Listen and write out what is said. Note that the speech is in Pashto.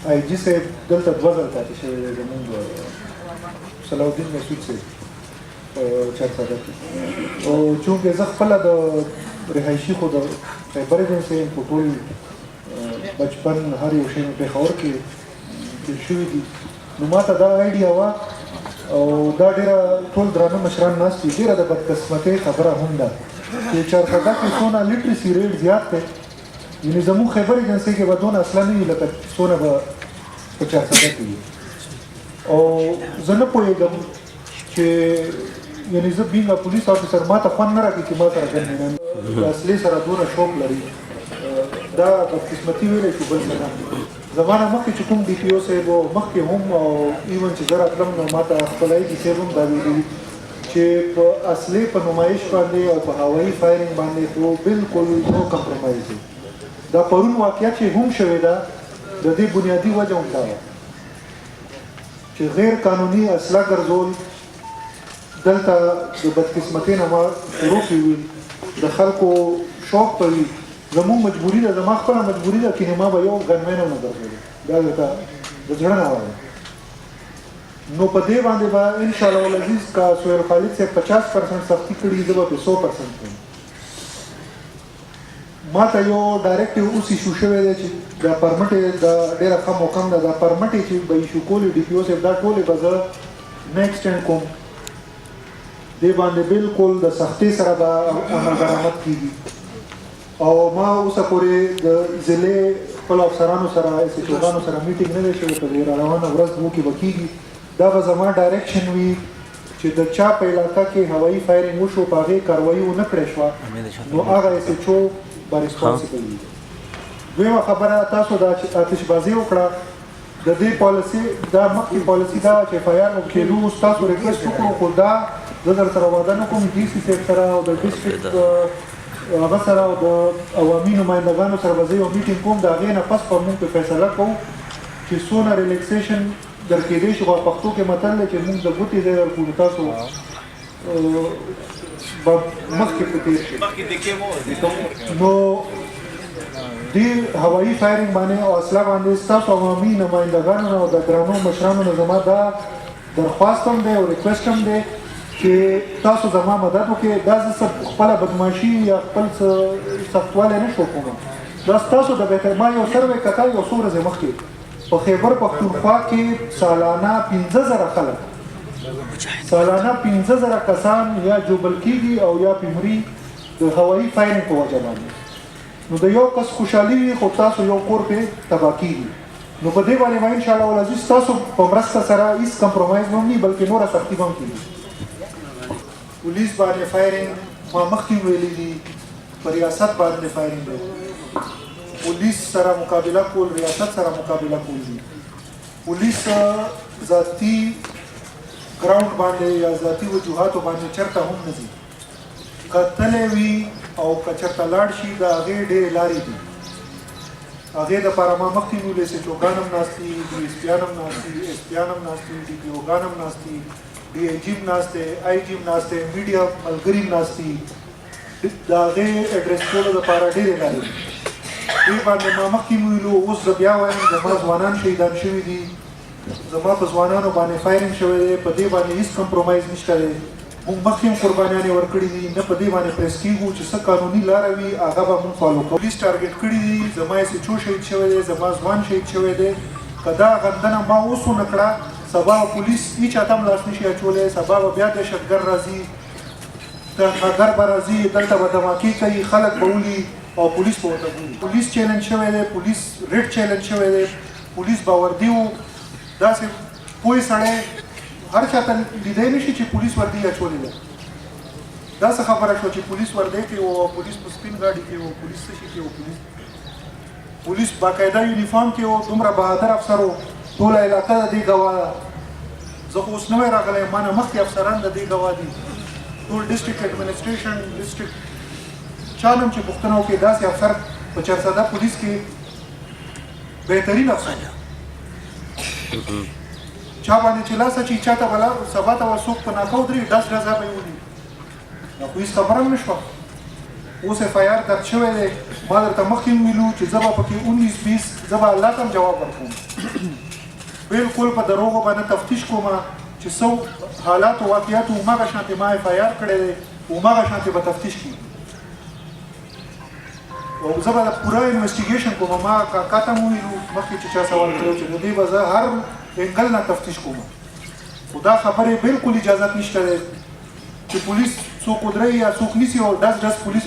آی جي صاحب دلته 2 ځل پاتې شوی دی زمونږ صلاح الدین مسعود صاحب په چارسده کې او چونکې زه خپله د رهایشي خو د خیبر ایجنسۍ یم په ټول بچپن هر یو شی مې پېښور کې تېر شوي دي نو ما ته دا آیډیا وه او دا ډېره ټول درانه مشران ناست دي ډېره د بدقسمتۍ خبره هم ده چې چارسده کې څونه لیټرسي ریټ زیات دی یعنې زموږ خیبر ایجنسۍ کې به دونه اصله نه وي لکه څونه به په چارسده کې وي او زه نه پوهېږم چې یعنې زه بینګ ا پولیس افیسر ما ته خوند نه راکړي چې ما سره ګنډېنن د اصلي سره دونه شوق لري دا بدقسمتي ویلی شو بل څه نه زما نه مخکې چې کوم ډي پي او صاحب و مخکې هم او ایون چې زه راتلم نو ما ته خپل آی جي صاحب هم دا ویلي چې په اصلي په نمایش باندې او په هوایي فایرنګ باندې خو بالکل نو کمپرومایز دی دا پرون واقعیت چې هم شوې ده د دې بنیادي وجه هم دا وه چې غیر قانوني اسلحه ګرځول دلته د بدقسمتۍ نه ما شروع کړي وي د خلکو شوق به وي زموږ مجبوري ده زما خپله مجبوري ده کینې ما به یو ګنمین هم نه درلودی دا درته د زړه نه وایم نو په دې باندې به انشاءالله العزیز که سهیل خالد صاحب 50% سختي کړي زه به پرې 100% کوم ما ته یو ډایرکټیو اوس ایشو شوی دی چې دا پرمټ یې دا ډېره ښه موقع ده دا پرمټ یې چې به ایشو کولې ډي پي او صاحب دا ټولې به زه نه ایکسټینډ کوم دې باندې بالکل د سختۍ سره به عمل درآمد کېږي او ما اوسه پورې د ضلع خپلو افسرانو سره ایس ایچ اوګانو سره میټینګ نه دی شوی په دې راروانه ورځ دوه کې به کېږي دا به زما ډایرکشن وي چې د چا په علاقه کې هوایي فایرنګ وشو په هغې کاروایي ونه کړې شوه نو هغه ایس ایچ او به ریسپانسیبل وي دویمه خبره تاسو د آتشبازي وکړه د دې پالیسي دا مخکې پالیسي دا چې اف آی آر کېدو اوس تاسو ریکویسټ وکړو خو دا زه در سره واده نه کوم ډي سی صاحب سره او د ډسټرکټ هغه سره او د عوامي نمایندګانو سره به زه یو میټینګ کوم د هغې نه پس به موږ په فیصله کوو چې څونه ریلیکسیشن در کېدی شي خو پښتو کې متل دی چې موږ د ګوتې ځای درکړو نو تاسو به مخکې په تېر شي نو دې هوایي فایرنګ باندې او اسلحه باندې ستاسو عوامي نمایندګانو نه او د ګرانو مشرانو نه زما دا درخواست هم دی او ریکویسټ هم دی چې تاسو زما مدد وکړئ دا زه خپله بدماشي یا خپل څه سختوالی نه شو کوم دا ستاسو د بهتر ما یو سروې کتل یو څو ورځې مخکې په خیبر پښتونخوا کې سالانه 15,000 خلک سالانه 15,000 کسان یا جوبل کېږي او یا پیمري د هوایي فایرنګ په وجه باندې نو د یو کس خوشحالي وي خو تاسو یو کور پرې تباه کېږي نو په دې باندې به انشاءالله العزیز تاسو په مرسته سره هېڅ کمپرومایز به هم نه بلکې نوره سختي به هم کېږي پولیس باندې فایرنګ ما مخکې ویلي دي په ریاست باندې فایرنګ دی پولیس سره مقابله کول ریاست سره مقابله کول دي پولیس ذاتي ګراوند باندې یا ذاتي وجوهاتو باندې چېرته هم نه ځي که تلی وي او که چېرته لاړ شي د هغې ډېرې لارې دي هغې دپاره ما مخکې ویلې ایس ایچ اوګان هم ناست دي ډي ایس پیان هم ناست دي ایس پیان هم ناست دي ډي پي اوګان هم ناست دي D I जी में नास्ते आई जी में नास्ते मीडिया मलगरी में नास्ती दागे एड्रेस कोड द पारा डेरे लागे ये बांधे मामा की मुइलो उस जबिया वाइन जमा जवानान शहीदान शवी दी जमा पजवानान बाने फायरिंग शवे दे पदे बाने इस कंप्रोमाइज निश्ता दे मुंग मखिम कुर्बानियाने वर्कड़ी दी न पदे बाने प्रेस की गु जिस कानूनी लारवी आगा बा मुंग फॉलो को पुलिस टारगेट कड़ी दी जमा ऐसे छो शहीद शवे दे जमा जवान शहीद शवे दे कदा गंदना मा उसो नकड़ा سبا پولیس هیچ اتم لاس نشي اچولې سبا بیا دهشتګر راځي دهشتګر به راځي دلته به دماکي کوي خلک به ولي او پولیس به ورته ګوري پولیس چیلنج شوی دی پولیس ریډ چیلنج شوی دی پولیس باوردي و داسې پوه سړی هر چاته لیدی نه شي چې پولیس وردي اچولې ده دا څه خبره شوه چې پولیس وردی کوي او پولیس په سپین ګاډي کې او پولیس څه شي کوي پولیس باقاعده یونیفارم کې او دومره بهادر افسر و ټوله علاقه د دې ګواه ده زه خو اوس نوی راغلی ما نه مخکې افسران د دې ګواه دي ټول ډسټرکټ اډمنسټریشن ډسټرکټ چا نه چې پوښتنه وکړي داسې افسر په چارسده پولیس کې بهترین افسر چا باندې چې لاس اچي چا ته بلا سبا ته څوک په ناکه ودرېږي ډز ډزه به یې ولي دا خو هېڅ خبره هم نه شوه اوس اف آی آر درج شوی دی ما درته مخکې ویلو چې زه به پکې 19-20 زه به الله ته هم جواب ورکوم بالکل په دروغو باندې تفتیش کوم چې څو حالات او واقعیات هماغه شانتې ما اف آی آر کړی دی هماغه شانتې به تفتیش کېږي او زه به پوره انویسټیګیشن کوم ما کاکا ته مو ویلو مخکې چې چا سوال کړی چې د دې به زه هر انګل نه تفتیش کوم خو دا خبرې بالکل اجازت نشته دی چې پولیس څوک ودروي یا څوک نیسي او ډز پولیس